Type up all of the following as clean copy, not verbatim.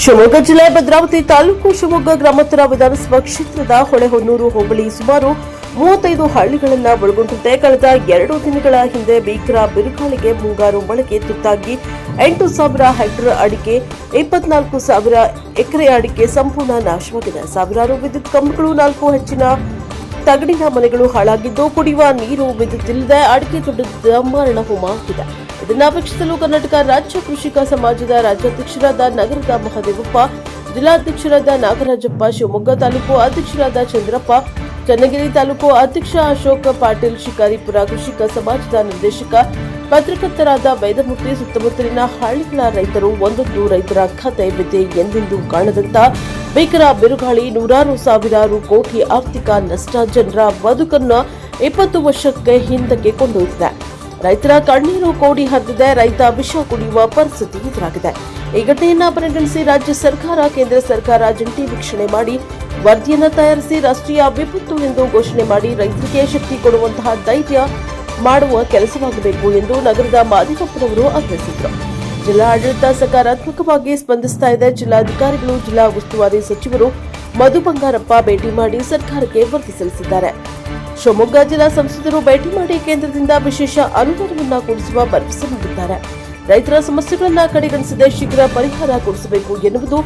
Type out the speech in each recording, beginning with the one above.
ಶಿವಮೊಗ್ಗ ಜಿಲ್ಲೆ ಭದ್ರಾವತಿ ತಾಲೂಕು ಶಿವಮೊಗ್ಗ ಗ್ರಾಮಾಂತರ ವಿಧಾನಸಭಾ ಕ್ಷೇತ್ರದ ಹೊಳೆಹೊನ್ನೂರು ಹೋಬಳಿ ಸುಮಾರು 35 ಹಳ್ಳಿಗಳನ್ನು ಒಳಗೊಂಡಂತೆ ಕಳೆದ 2 ದಿನಗಳ ಹಿಂದೆ ಭೀಕರ ಬಿರುಗಾಳಿಗೆ ಮುಂಗಾರು ಮಳೆಗೆ ತುತ್ತಾಗಿ 8,000 ಹೆಕ್ಟೇರ್ ಅಡಿಕೆ 24,000 ಎಕರೆ ಅಡಿಕೆ ಸಂಪೂರ್ಣ ನಾಶವಾಗಿದೆ. ಸಾವಿರಾರು ವಿದ್ಯುತ್ ಕಂಬಗಳು, 4 ಹೆಚ್ಚಿನ ತಗಡಿನ ಮನೆಗಳು ಹಾಳಾಗಿದ್ದು, ಕುಡಿಯುವ ನೀರು, ವಿದ್ಯುತ್ ಇಲ್ಲದೆ ಅಡಿಕೆ ತೋಟದ ಮಾರಣ ಹೋಮ ಆಗಿದೆ. ಇದನ್ನ ವೀಕ್ಷಿಸಲು ಕರ್ನಾಟಕ ರಾಜ್ಯ ಕೃಷಿಕ ಸಮಾಜದ ರಾಜ್ಯಾಧ್ಯಕ್ಷರಾದ ನಗರದ ಮಹದೇವಪ್ಪ, ಜಿಲ್ಲಾಧ್ಯಕ್ಷರಾದ ನಾಗರಾಜಪ್ಪ, ಶಿವಮೊಗ್ಗ ತಾಲೂಕು ಅಧ್ಯಕ್ಷರಾದ ಚಂದ್ರಪ್ಪ, ಚನ್ನಗಿರಿ ತಾಲೂಕು ಅಧ್ಯಕ್ಷ ಅಶೋಕ್ ಪಾಟೀಲ್, ಶಿಕಾರಿಪುರ ಕೃಷಿಕ ಸಮಾಜದ ನಿರ್ದೇಶಕ ಪತ್ರಕರ್ತರಾದ ವೇದಮೂರ್ತಿ, ಸುತ್ತಮುತ್ತಲಿನ ಹಳ್ಳಿಗಳ ರೈತರು, ಒಂದೊಂದು ರೈತರ ಖಾತೆ ಬಿದ್ದೆ ಎಂದೆಂದೂ ಕಾಣದಂತ ಭೀಕರ ಬಿರುಗಾಳಿ ಸಾವಿರಾರು ಕೋಟಿ ಆರ್ಥಿಕ ನಷ್ಟ, ಜನರ ಬದುಕನ್ನು 20 ವರ್ಷಕ್ಕೆ ಹಿಂದಕ್ಕೆ ಕೊಂಡೊಯ್ದಿದೆ. ರೈತರ ಕಣ್ಣೀರು ಕೋಡಿ ಹರಿದಿದೆ. ರೈತ ವಿಷ ಕುಡಿಯುವ ಪರಿಸ್ಥಿತಿ ಎದುರಾಗಿದೆ. ಈ ಘಟನೆಯನ್ನ ಪರಿಗಣಿಸಿ ರಾಜ್ಯ ಸರ್ಕಾರ, ಕೇಂದ್ರ ಸರ್ಕಾರ ಜಂಟಿ ವೀಕ್ಷಣೆ ಮಾಡಿ ವರದಿಯನ್ನ ತಯಾರಿಸಿ ರಾಷ್ಟ್ರೀಯ ವಿಪತ್ತು ಎಂದು ಘೋಷಣೆ ಮಾಡಿ ರೈತರಿಗೆ ಶಕ್ತಿ ಕೊಡುವಂತಹ ಧೈರ್ಯ ಮಾಡುವ ಕೆಲಸವಾಗಬೇಕು ಎಂದು ನಗರದ ಮಾದೇವಪ್ಪನವರು ಆಗ್ರಹಿಸಿದರು. ಜಿಲ್ಲಾ ಆಡಳಿತ ಸಕಾರಾತ್ಮಕವಾಗಿ ಸ್ಪಂದಿಸ್ತಾ ಇದೆ. ಜಿಲ್ಲಾಧಿಕಾರಿಗಳು, ಜಿಲ್ಲಾ ಉಸ್ತುವಾರಿ ಸಚಿವರು ಮಧು ಬಂಗಾರಪ್ಪ ಭೇಟಿ ಮಾಡಿ ಸರ್ಕಾರಕ್ಕೆ ವರದಿ ಸಲ್ಲಿಸಿದ್ದಾರೆ. ಶಿವಮೊಗ್ಗ ಜಿಲ್ಲಾ ಸಂಸದರು ಭೇಟಿ ಮಾಡಿ ಕೇಂದ್ರದಿಂದ ವಿಶೇಷ ಅನುದಾನವನ್ನು ಕೊಡಿಸುವ ಭರವಸೆ ನೀಡಿದ್ದಾರೆ. ರೈತರ ಸಮಸ್ಯೆಗಳನ್ನು ಕಡೆಗಣಿಸದೆ ಶೀಘ್ರ ಪರಿಹಾರ ಕೊಡಿಸಬೇಕು ಎನ್ನುವುದು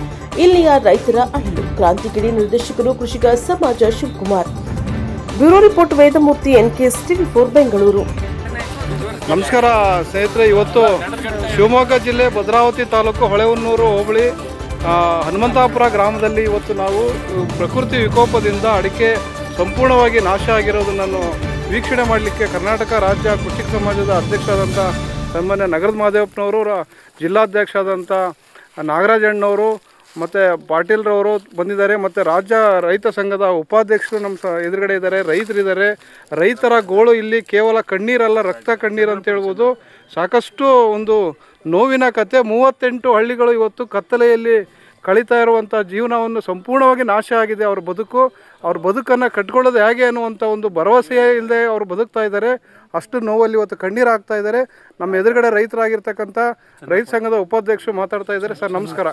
ಇಲ್ಲಿಯ ರೈತರ ಅಳಲು. ಕ್ರಾಂತಿಗಿರಿ ನಿರ್ದೇಶಕರು, ಕೃಷಿಕ ಸಮಾಜ, Shivakumar. Bureau report, Vedamurthy, NKS TV4 Bengaluru. ನಮಸ್ಕಾರ ಸ್ನೇಹಿತರೆ, ಇವತ್ತು ಶಿವಮೊಗ್ಗ ಜಿಲ್ಲೆ ಭದ್ರಾವತಿ ತಾಲೂಕು ಹೊಳೆಹೊನ್ನೂರು ಹೋಬಳಿ ಹನುಮಂತಾಪುರ ಗ್ರಾಮದಲ್ಲಿ ಇವತ್ತು ನಾವು ಪ್ರಕೃತಿ ವಿಕೋಪದಿಂದ ಅಡಿಕೆ ಸಂಪೂರ್ಣವಾಗಿ ನಾಶ ಆಗಿರೋದನ್ನು ವೀಕ್ಷಣೆ ಮಾಡಲಿಕ್ಕೆ ಕರ್ನಾಟಕ ರಾಜ್ಯ ಕೃಷಿಕ ಸಮಾಜದ ಅಧ್ಯಕ್ಷರಾದಂಥ ಸನ್ಮಾನ್ಯ ನಗರದ ಮಹದೇವಪ್ಪನವರು, ಜಿಲ್ಲಾಧ್ಯಕ್ಷರಾದಂಥ ನಾಗರಾಜಣ್ಣವರು ಮತ್ತು ಪಾಟೀಲ್ರವರು ಬಂದಿದ್ದಾರೆ. ಮತ್ತು ರಾಜ್ಯ ರೈತ ಸಂಘದ ಉಪಾಧ್ಯಕ್ಷರು ನಮ್ಮ ಎದುರುಗಡೆ ಇದ್ದಾರೆ. ರೈತರಿದ್ದಾರೆ. ರೈತರ ಗೋಳು ಇಲ್ಲಿ ಕೇವಲ ಕಣ್ಣೀರಲ್ಲ, ರಕ್ತ ಕಣ್ಣೀರು ಅಂತ ಹೇಳ್ಬೋದು. ಸಾಕಷ್ಟು ಒಂದು ನೋವಿನ ಕತೆ. 38 ಹಳ್ಳಿಗಳು ಇವತ್ತು ಕತ್ತಲೆಯಲ್ಲಿ ಕಳೀತಾ ಇರುವಂಥ ಜೀವನವನ್ನು ಸಂಪೂರ್ಣವಾಗಿ ನಾಶ ಆಗಿದೆ. ಅವ್ರ ಬದುಕನ್ನು ಕಟ್ಕೊಳ್ಳೋದು ಹೇಗೆ ಅನ್ನುವಂಥ ಒಂದು ಭರವಸೆಯೇ ಇಲ್ಲದೆ ಅವರು ಬದುಕ್ತಾ ಇದ್ದಾರೆ. ಅಷ್ಟು ನೋವಲ್ಲಿ ಇವತ್ತು ಕಣ್ಣೀರು ಹಾಕ್ತಾ ಇದ್ದಾರೆ. ನಮ್ಮ ಎದುರುಗಡೆ ರೈತರಾಗಿರ್ತಕ್ಕಂಥ ರೈತ ಸಂಘದ ಉಪಾಧ್ಯಕ್ಷರು ಮಾತಾಡ್ತಾ ಇದ್ದಾರೆ. ಸರ್ ನಮಸ್ಕಾರ.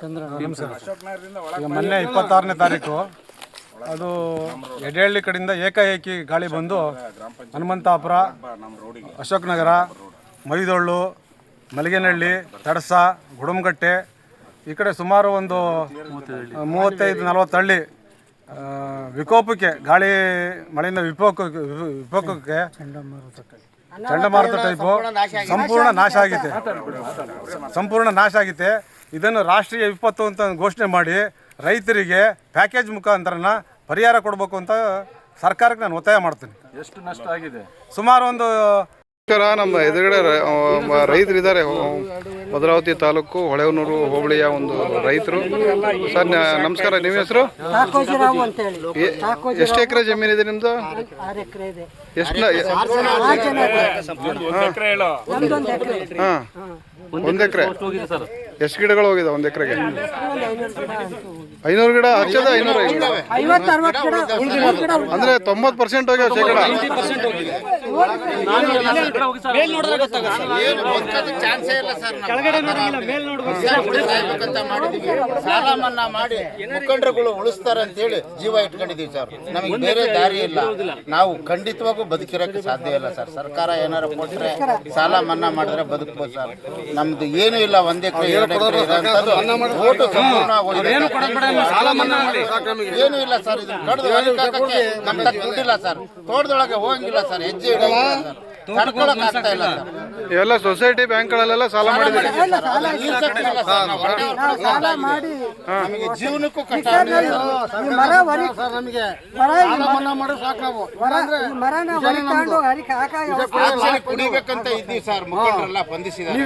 ಈಗ ಮೊನ್ನೆ 26ನೇ ತಾರೀಕು ಅದು ಎಡೆಹಳ್ಳಿ ಕಡೆಯಿಂದ ಏಕಾಏಕಿ ಗಾಳಿ ಬಂದು ಹನುಮಂತಾಪುರ, ಅಶೋಕ್ ನಗರ, ಮೈದೊಳ್ಳು, ಮಲಿಗೇನಹಳ್ಳಿ, ತಡಸ, ಗುಡುಮಗಟ್ಟೆ ಈ ಕಡೆ ಸುಮಾರು ಒಂದು 35-40 ಹಳ್ಳಿ ವಿಕೋಪಕ್ಕೆ, ಗಾಳಿ ಮಳೆಯಿಂದ ವಿಕೋಪಕ್ಕೆ ಚಂಡಮಾರುತ ಟೈಪು ಸಂಪೂರ್ಣ ನಾಶ ಆಗಿದೆ. ಇದನ್ನು ರಾಷ್ಟ್ರೀಯ ವಿಪತ್ತು ಅಂತ ಘೋಷಣೆ ಮಾಡಿ ರೈತರಿಗೆ ಪ್ಯಾಕೇಜ್ ಮುಖಾಂತರನ ಪರಿಹಾರ ಕೊಡಬೇಕು ಅಂತ ಸರ್ಕಾರಕ್ಕೆ ನಾನು ಒತ್ತಾಯ ಮಾಡ್ತೀನಿ. ಎಷ್ಟು ನಷ್ಟ ಆಗಿದೆ? ಸುಮಾರು ಒಂದು ನಮ್ಮ ಎದುರುಗಡೆ ರೈತರಿದ್ದಾರೆ. ಭದ್ರಾವತಿ ತಾಲೂಕು ಹೊಳೆಹೊನ್ನೂರು ಹೋಬಳಿಯ ಒಂದು ರೈತರು. ಸರ್ ನಮಸ್ಕಾರ, ನಿಮ್ಮ ಹೆಸರು? ಎಷ್ಟು ಎಕರೆ ಜಮೀನಿದೆ ನಿಮ್ದು? ಎಷ್ಟು? ಹಾಂ, 1 ಎಕರೆ. ಎಷ್ಟು ಗಿಡಗಳು ಹೋಗಿದೆ 1 ಎಕರೆಗೆ? 500 ಗಿಡ ಹಚ್ಚದ? 550 ಅಂದ್ರೆ 90% ಹೋಗ್ಯಾವ. ಸಾಲ ಮನ್ನಾ ಮಾಡಿ ಮುಖಂಡರುಗಳು ಉಳಿಸ್ತಾರೆ ಅಂತ ಹೇಳಿ ಜೀವ ಇಟ್ಕೊಂಡಿದೀವಿ ಸರ್. ನಮಗೆ ಬೇರೆ ದಾರಿ ಇಲ್ಲ. ನಾವು ಖಂಡಿತವಾಗೂ ಬದುಕಿರಕ್ಕೆ ಸಾಧ್ಯ ಇಲ್ಲ ಸರ್. ಸರ್ಕಾರ ಏನಾರು ಕೊಟ್ರೆ ಸಾಲ ಮನ್ನಾ ಮಾಡಿದ್ರೆ ಬದುಕ್ಬೋದು ಸರ್. ನಮ್ದು ಏನು ಇಲ್ಲ. 1 ಎಕರೆ 2 ಎಕರೆ ಓಟು ಸಂಪೂರ್ಣ ಏನು ಇಲ್ಲ ಸರ್. ಇದು ಕಡ್ದು ನಮ್ಮ ದುಡ್ಡಿಲ್ಲ ಸರ್. ತೋಟದೊಳಗೆ ಹೋಗಂಗಿಲ್ಲ ಸರ್. ಹೆಜ್ಜೆ ಇಡಲ್ಲ ಸರ್. ತಡ್ಕೊಳಕ್ ಆಗ್ತಾ ಇಲ್ಲ ಸರ್. ಎಲ್ಲ ಸೊಸೈಟಿ ಬ್ಯಾಂಕ್ಗಳಲ್ಲೆಲ್ಲ ಸಾಲ ಮಾಡಿದ್ದೀರಿ. ನಮಗೆ ಜೀವನಕ್ಕೂ ಕಷ್ಟ. ಕುಡಿಬೇಕಂತ ಇದ್ದೀವಿ ಸರ್. ಮುಖಂಡರೆಲ್ಲ ಬಂಧಿಸಿದ್ದಾರೆ.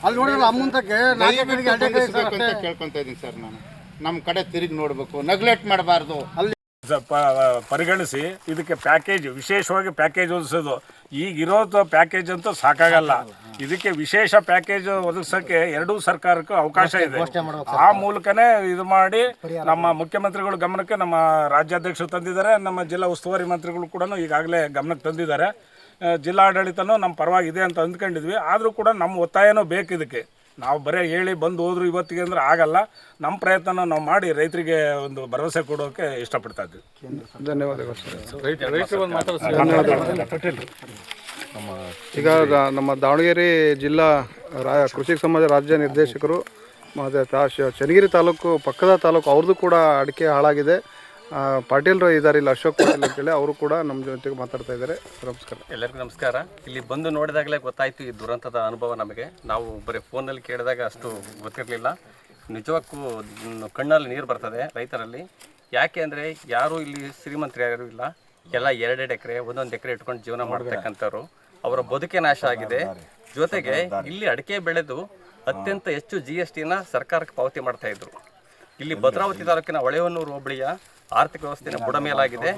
ಅಲ್ಲಿ ನೋಡಿದ್ರೆ ಅಮ್ಮಂತಕ್ಕೆ ಕೇಳ್ಕೊಂತ ಇದ್ದೀನಿ ಸರ್. ನಾನು ನಮ್ಮ ಕಡೆ ತಿರುಗಿ ನೋಡ್ಬೇಕು, ನೆಗ್ಲೆಕ್ಟ್ ಮಾಡಬಾರ್ದು. ಅಲ್ಲಿ ಪರಿಗಣಿಸಿ ಇದಕ್ಕೆ ಪ್ಯಾಕೇಜ್, ವಿಶೇಷವಾಗಿ ಪ್ಯಾಕೇಜ್ ಒದಗಿಸೋದು. ಈಗಿರೋದು ಪ್ಯಾಕೇಜ್ ಅಂತೂ ಸಾಕಾಗಲ್ಲ. ಇದಕ್ಕೆ ವಿಶೇಷ ಪ್ಯಾಕೇಜ್ ಒದಗಿಸೋಕ್ಕೆ ಎರಡೂ ಸರ್ಕಾರಕ್ಕೂ ಅವಕಾಶ ಇದೆ. ಆ ಮೂಲಕನೇ ಇದು ಮಾಡಿ ನಮ್ಮ ಮುಖ್ಯಮಂತ್ರಿಗಳು ಗಮನಕ್ಕೆ ನಮ್ಮ ರಾಜ್ಯಾಧ್ಯಕ್ಷರು ತಂದಿದ್ದಾರೆ. ನಮ್ಮ ಜಿಲ್ಲಾ ಉಸ್ತುವಾರಿ ಮಂತ್ರಿಗಳು ಕೂಡ ಈಗಾಗಲೇ ಗಮನಕ್ಕೆ ತಂದಿದ್ದಾರೆ. ಜಿಲ್ಲಾಡಳಿತನೂ ನಮ್ಮ ಪರವಾಗಿದೆ ಅಂತ ಅಂದ್ಕೊಂಡಿದ್ವಿ. ಆದರೂ ಕೂಡ ನಮ್ಮ ಒತ್ತಾಯನೂ ಬೇಕು ಇದಕ್ಕೆ. ನಾವು ಬರೀ ಹೇಳಿ ಬಂದು ಹೋದ್ರು ಇವತ್ತಿಗೆ ಅಂದರೆ ಆಗಲ್ಲ. ನಮ್ಮ ಪ್ರಯತ್ನ ನಾವು ಮಾಡಿ ರೈತರಿಗೆ ಒಂದು ಭರವಸೆ ಕೊಡೋಕ್ಕೆ ಇಷ್ಟಪಡ್ತಾ ಇದ್ವಿ. ಧನ್ಯವಾದಗಳು ಸರ್. ಈಗ ನಮ್ಮ ದಾವಣಗೆರೆ ಜಿಲ್ಲಾ ಕೃಷಿ ಸಮಾಜ ರಾಜ್ಯ ನಿರ್ದೇಶಕರು ಮತ್ತು ಚನ್ನಗಿರಿ ತಾಲೂಕು ಪಕ್ಕದ ತಾಲೂಕು ಅವ್ರದ್ದು ಕೂಡ ಅಡಿಕೆ ಹಾಳಾಗಿದೆ. ಪಾಟೀಲ್ರು ಇದ್ದಾರೆ ಇಲ್ಲಿ, ಅಶೋಕ್ ಪಾಟೀಲ್ ಅಂತೇಳಿ, ಅವರು ಕೂಡ ನಮ್ಮ ಜೊತೆಗೆ ಮಾತಾಡ್ತಾ ಇದ್ದಾರೆ. ನಮಸ್ಕಾರ. ಎಲ್ಲರಿಗೂ ನಮಸ್ಕಾರ. ಇಲ್ಲಿ ಬಂದು ನೋಡಿದಾಗಲೇ ಗೊತ್ತಾಯಿತು ಈ ದುರಂತದ ಅನುಭವ ನಮಗೆ. ನಾವು ಬರೀ ಫೋನಲ್ಲಿ ಕೇಳಿದಾಗ ಅಷ್ಟು ಗೊತ್ತಿರಲಿಲ್ಲ. ನಿಜಕ್ಕೂ ಕಣ್ಣಲ್ಲಿ ನೀರು ಬರ್ತದೆ ರೈತರಲ್ಲಿ. ಯಾಕೆ ಅಂದರೆ ಯಾರೂ ಇಲ್ಲಿ ಶ್ರೀಮಂತರು ಯಾರೂ ಇಲ್ಲ. ಎಲ್ಲ 2 ಎಕರೆ 1 ಎಕರೆ ಇಟ್ಕೊಂಡು ಜೀವನ ಮಾಡ್ತಕ್ಕಂಥವ್ರು. ಅವರ ಬದುಕೆ ನಾಶ ಆಗಿದೆ. ಜೊತೆಗೆ ಇಲ್ಲಿ ಅಡಿಕೆ ಬೆಳೆದು ಅತ್ಯಂತ ಹೆಚ್ಚು GSTನ ಸರ್ಕಾರಕ್ಕೆ ಪಾವತಿ ಮಾಡ್ತಾಯಿದ್ರು. ಇಲ್ಲಿ ಭದ್ರಾವತಿ ತಾಲೂಕಿನ ಹೊಳೆಹೊನ್ನೂರು ಹೋಬಳಿಯ ಆರ್ಥಿಕ ವ್ಯವಸ್ಥೆನ ಬುಡಮೇಲಾಗಿದೆ.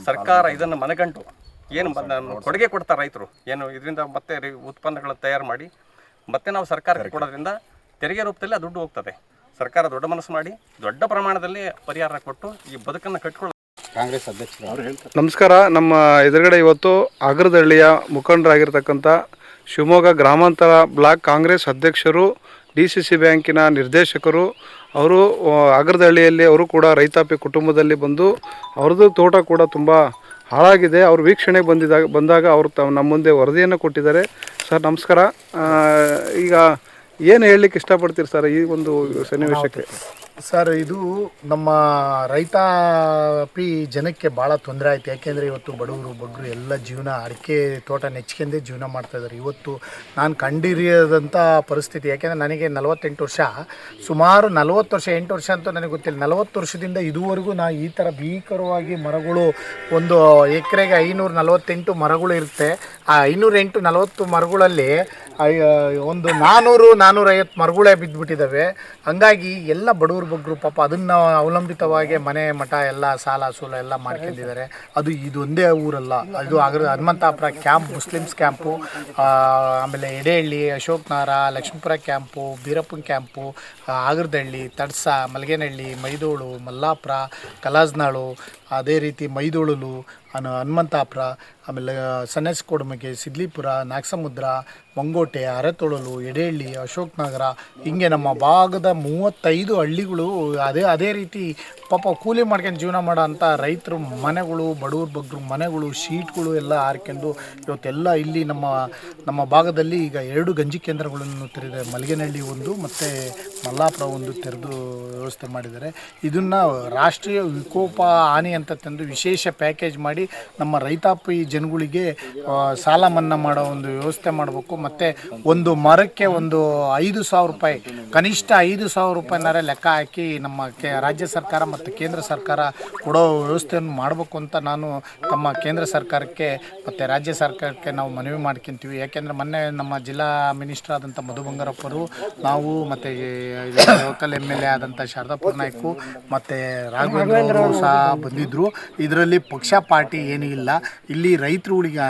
ಸರ್ಕಾರ ಇದನ್ನು ಮನಗಂಡು ಏನು ಕೊಡುಗೆ ಕೊಡ್ತಾರೆ ರೈತರು, ಏನು ಇದರಿಂದ ಮತ್ತೆ ಉತ್ಪನ್ನಗಳನ್ನು ತಯಾರು ಮಾಡಿ ಮತ್ತೆ ನಾವು ಸರ್ಕಾರಕ್ಕೆ ಕೊಡೋದ್ರಿಂದ ತೆರಿಗೆ ರೂಪದಲ್ಲಿ ಆ ದುಡ್ಡು ಹೋಗ್ತದೆ. ಸರ್ಕಾರ ದೊಡ್ಡ ಮನಸ್ಸು ಮಾಡಿ ದೊಡ್ಡ ಪ್ರಮಾಣದಲ್ಲಿ ಪರಿಹಾರ ಕೊಟ್ಟು ಈ ಬದುಕನ್ನು ಕಟ್ಕೊಳ್ಳ. ಕಾಂಗ್ರೆಸ್ ಅಧ್ಯಕ್ಷರು ನಮಸ್ಕಾರ. ನಮ್ಮ ಎದುರುಗಡೆ ಇವತ್ತು ಆಗರದಹಳ್ಳಿಯ ಮುಖಂಡರಾಗಿರ್ತಕ್ಕಂಥ ಶಿವಮೊಗ್ಗ ಗ್ರಾಮಾಂತರ ಬ್ಲಾಕ್ ಕಾಂಗ್ರೆಸ್ ಅಧ್ಯಕ್ಷರು, DCC ಬ್ಯಾಂಕಿನ ನಿರ್ದೇಶಕರು, ಅವರು ಆಗರದಹಳ್ಳಿಯಲ್ಲಿ ಅವರು ಕೂಡ ರೈತಾಪಿ ಕುಟುಂಬದಲ್ಲಿ ಬಂದು ಅವ್ರದ್ದು ತೋಟ ಕೂಡ ತುಂಬ ಹಾಳಾಗಿದೆ. ಅವರು ವೀಕ್ಷಣೆಗೆ ಬಂದಾಗ ಅವರು ನಮ್ಮ ಮುಂದೆ ವರದಿಯನ್ನು ಕೊಟ್ಟಿದ್ದಾರೆ. ಸರ್ ನಮಸ್ಕಾರ. ಈಗ ಏನು ಹೇಳಲಿಕ್ಕೆ ಇಷ್ಟಪಡ್ತೀರಿ ಸರ್ ಈ ಒಂದು ಸನ್ನಿವೇಶಕ್ಕೆ? ಸರ್, ಇದು ನಮ್ಮ ರೈತಾಪಿ ಜನಕ್ಕೆ ಭಾಳ ತೊಂದರೆ ಆಯಿತು. ಯಾಕೆಂದರೆ ಇವತ್ತು ಬಡವರು ಬಗ್ಗರು ಎಲ್ಲ ಜೀವನ ಅಡಿಕೆ ತೋಟ ನೆಚ್ಕೊಂಡೇ ಜೀವನ ಮಾಡ್ತಾಯಿದ್ದಾರೆ. ಇವತ್ತು ನಾನು ಕಂಡಿರಿಯದಂಥ ಪರಿಸ್ಥಿತಿ. ಯಾಕೆಂದರೆ ನನಗೆ 48 ವರ್ಷ, ಸುಮಾರು 40 ವರ್ಷ 8 ವರ್ಷ ಅಂತೂ ನನಗೆ ಗೊತ್ತಿಲ್ಲ. 40 ವರ್ಷದಿಂದ ಇದುವರೆಗೂ ನಾನು ಈ ಥರ ಭೀಕರವಾಗಿ ಮರಗಳು, ಒಂದು ಎಕರೆಗೆ 548 ಮರಗಳು ಇರುತ್ತೆ. ಆ 508 ಮರಗಳಲ್ಲಿ ಒಂದು 400-450 ಮರಗಳೇ ಬಿದ್ದುಬಿಟ್ಟಿದ್ದಾವೆ. ಹಂಗಾಗಿ ಎಲ್ಲ ಬಡವರು ಬಗ್ಗರು ಪಾಪ ಅದನ್ನು ಅವಲಂಬಿತವಾಗಿ ಮನೆ ಮಠ ಎಲ್ಲ ಸಾಲ ಸೂಲ ಎಲ್ಲ ಮಾಡ್ಕೊಂಡಿದ್ದಾರೆ. ಅದು ಇದೊಂದೇ ಊರಲ್ಲ, ಇದು ಹನುಮಂತಾಪುರ ಕ್ಯಾಂಪ್, ಮುಸ್ಲಿಮ್ಸ್ ಕ್ಯಾಂಪು, ಆಮೇಲೆ ಎಡೆಹಳ್ಳಿ, ಅಶೋಕ್ ನಗರ, ಲಕ್ಷ್ಮೀಪುರ ಕ್ಯಾಂಪು, ಬೀರಪ್ಪನ ಕ್ಯಾಂಪು, ಆಗರದಹಳ್ಳಿ, ತಡ್ಸ, ಮಲ್ಗೇನಹಳ್ಳಿ, ಮೈದೋಳು, ಮಲ್ಲಾಪುರ, ಕಲಾಜ್ನಾಳು, ಅದೇ ರೀತಿ ಮೈದೋಳಲು, ಹನುಮಂತಾಪುರ, ಆಮೇಲೆ ಸನ್ನೆಸ್ಕೋಡಮಗೆ, ಸಿದ್ಲಿಪುರ, ನಾಗಸಮುದ್ರ, ಮಂಗೋಟೆ, ಅರೆತೊಳಲು, ಎಡೆಹಳ್ಳಿ, ಅಶೋಕ್ ನಗರ, ಹಿಂಗೆ ನಮ್ಮ ಭಾಗದ 35 ಹಳ್ಳಿಗಳು ಅದೇ ರೀತಿ ಪಾಪ ಕೂಲಿ ಮಾಡ್ಕೊಂಡು ಜೀವನ ಮಾಡೋ ಅಂಥ ರೈತರು ಮನೆಗಳು, ಬಡವ್ರ ಬಗ್ಗರು ಮನೆಗಳು, ಶೀಟ್ಗಳು ಎಲ್ಲ ಹಾರ್ಕೊಂಡು ಇವತ್ತೆಲ್ಲ ಇಲ್ಲಿ ನಮ್ಮ ಭಾಗದಲ್ಲಿ ಈಗ 2 ಗಂಜಿ ಕೇಂದ್ರಗಳನ್ನು ತೆರೆದಿದೆ. ಮಲ್ಗೇನಹಳ್ಳಿ ಒಂದು ಮತ್ತು ಮಲ್ಲಾಪುರ ಒಂದು ತೆರೆದು ವ್ಯವಸ್ಥೆ ಮಾಡಿದ್ದಾರೆ. ಇದನ್ನು ರಾಷ್ಟ್ರೀಯ ವಿಕೋಪ ಹಾನಿ ಅಂತ ತಂದು ವಿಶೇಷ ಪ್ಯಾಕೇಜ್ ಮಾಡಿ ನಮ್ಮ ರೈತಾಪಿ ಜನಗಳಿಗೆ ಸಾಲ ಮನ್ನಾ ಮಾಡೋ ಒಂದು ವ್ಯವಸ್ಥೆ ಮಾಡಬೇಕು. ಮತ್ತು ಒಂದು ಮರಕ್ಕೆ ಒಂದು 5,000 ರೂಪಾಯಿ, ಕನಿಷ್ಠ 5,000 ರೂಪಾಯಿನಾರೆ ಲೆಕ್ಕ ಹಾಕಿ ನಮ್ಮ ರಾಜ್ಯ ಸರ್ಕಾರ ಮತ್ತು ಕೇಂದ್ರ ಸರ್ಕಾರ ಕೊಡೋ ವ್ಯವಸ್ಥೆಯನ್ನು ಮಾಡಬೇಕು ಅಂತ ನಾನು ತಮ್ಮ ಕೇಂದ್ರ ಸರ್ಕಾರಕ್ಕೆ ಮತ್ತು ರಾಜ್ಯ ಸರ್ಕಾರಕ್ಕೆ ನಾವು ಮನವಿ ಮಾಡ್ಕೊತೀವಿ. ಯಾಕೆಂದರೆ ಮೊನ್ನೆ ನಮ್ಮ ಜಿಲ್ಲಾ ಮಿನಿಸ್ಟರ್ ಆದಂಥ ಮಧು ಬಂಗಾರಪ್ಪರು, ನಾವು ಮತ್ತು ಲೋಕಲ್ MLA ಆದಂಥ ಶಾರದಾಪುರ ನಾಯ್ಕು ಮತ್ತು ರಾಘವೇಂದ್ರ ಅವರು ಸಹ ಬಂದಿದ್ದರು. ಇದರಲ್ಲಿ ಪಕ್ಷ ಪಾರ್ಟಿ ಏನೂ ಇಲ್ಲ. ಇಲ್ಲಿ ರೈತರುಗಳಿಗೆ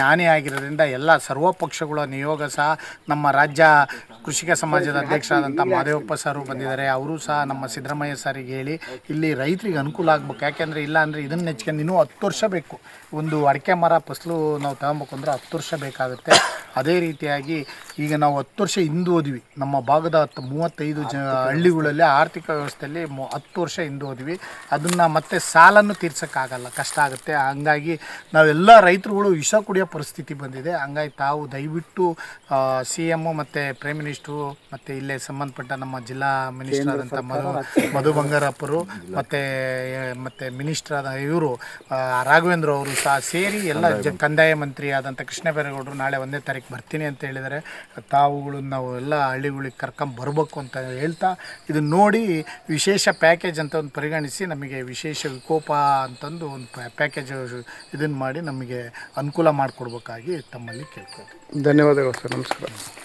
ಹಾನಿ ಆಗಿರೋದ್ರಿಂದ ಎಲ್ಲ ಸರ್ವ ಪಕ್ಷಗಳ ನಿಯೋಗ ಸಹ ನಮ್ಮ ರಾಜ್ಯ ಕೃಷಿಕ ಸಮಾಜದ ಅಧ್ಯಕ್ಷರಾದಂಥ ಮಾದೇವಪ್ಪ ಸರು ಬಂದಿದ್ದಾರೆ. ಅವರು ಸಹ ನಮ್ಮ ಸಿದ್ದರಾಮಯ್ಯ ಸರಿಗೆ ಹೇಳಿ ಇಲ್ಲಿ ರೈತರಿಗೆ ಅನುಕೂಲ ಆಗ್ಬೇಕು. ಯಾಕೆಂದರೆ ಇಲ್ಲ ಅಂದರೆ ಇದನ್ನು ನೆಚ್ಕೊಂಡು ಇನ್ನೂ 10 ವರ್ಷ ಬೇಕು. ಒಂದು ಅಡಿಕೆ ಮರ ಫಸಲು ನಾವು ತಗೊಬೇಕು ಅಂದರೆ 10 ವರ್ಷ ಬೇಕಾಗುತ್ತೆ. ಅದೇ ರೀತಿಯಾಗಿ ಈಗ ನಾವು 10 ವರ್ಷ ಹಿಂದೆ ಹೋದ್ವಿ. ನಮ್ಮ ಭಾಗದ 35 ಹಳ್ಳಿಗಳಲ್ಲಿ ಆರ್ಥಿಕ ವ್ಯವಸ್ಥೆಯಲ್ಲಿ 10 ವರ್ಷ ಹಿಂದೆ ಹೋದ್ವಿ. ಅದನ್ನು ಮತ್ತೆ ಸಾಲನ್ನು ತೀರ್ಸೋಕ್ಕಾಗಲ್ಲ, ಕಷ್ಟ ಆಗುತ್ತೆ. ಹಂಗಾಗಿ ನಾವೆಲ್ಲ ರೈತರುಗಳು ವಿಷ ಕುಡಿಯೋ ಪರಿಸ್ಥಿತಿ ಬಂದಿದೆ. ಹಂಗಾಗಿ ತಾವು ದಯವಿಟ್ಟು CM ಮತ್ತು ಪ್ರೈಮ್ ಮಿನಿಸ್ಟ್ರು ಮತ್ತು ಇಲ್ಲೇ ಸಂಬಂಧಪಟ್ಟ ನಮ್ಮ ಜಿಲ್ಲಾ ಮಿನಿಸ್ಟರ್ ಆದಂಥ ಮಧು ಬಂಗಾರಪ್ಪರು ಮತ್ತು ಮಿನಿಸ್ಟರ್ ಆದ ಇವರು ರಾಘವೇಂದ್ರ ಅವರು ಸಹ ಸೇರಿ ಎಲ್ಲ ಕಂದಾಯ ಮಂತ್ರಿ ಆದಂಥ ಕೃಷ್ಣ ಬೈರೇಗೌಡರು ನಾಳೆ 1ನೇ ತಾರೀಕು ಬರ್ತೀನಿ ಅಂತ ಹೇಳಿದ್ದಾರೆ. ತಾವುಗಳನ್ನ ನಾವು ಎಲ್ಲ ಹಳ್ಳಿಗಳಿಗೆ ಕರ್ಕೊಂಬರ್ಬೇಕು ಅಂತ ಹೇಳ್ತಾ ಇದನ್ನು ನೋಡಿ ವಿಶೇಷ ಪ್ಯಾಕೇಜ್ ಅಂತ ಒಂದು ಪರಿಗಣಿಸಿ ನಮಗೆ ವಿಶೇಷ ವಿಕೋಪ ಅಂತಂದು ಒಂದು ಪ್ಯಾಕೇಜ್ ಇದನ್ನು ಮಾಡಿ ನಮಗೆ ಅನುಕೂಲ ಮಾಡಿಕೊಡ್ಬೇಕಾಗಿ ತಮ್ಮಲ್ಲಿ ಕೇಳ್ಕೊಳ್ತೀವಿ. ಧನ್ಯವಾದಗಳು ಸರ್. ನಮಸ್ಕಾರ.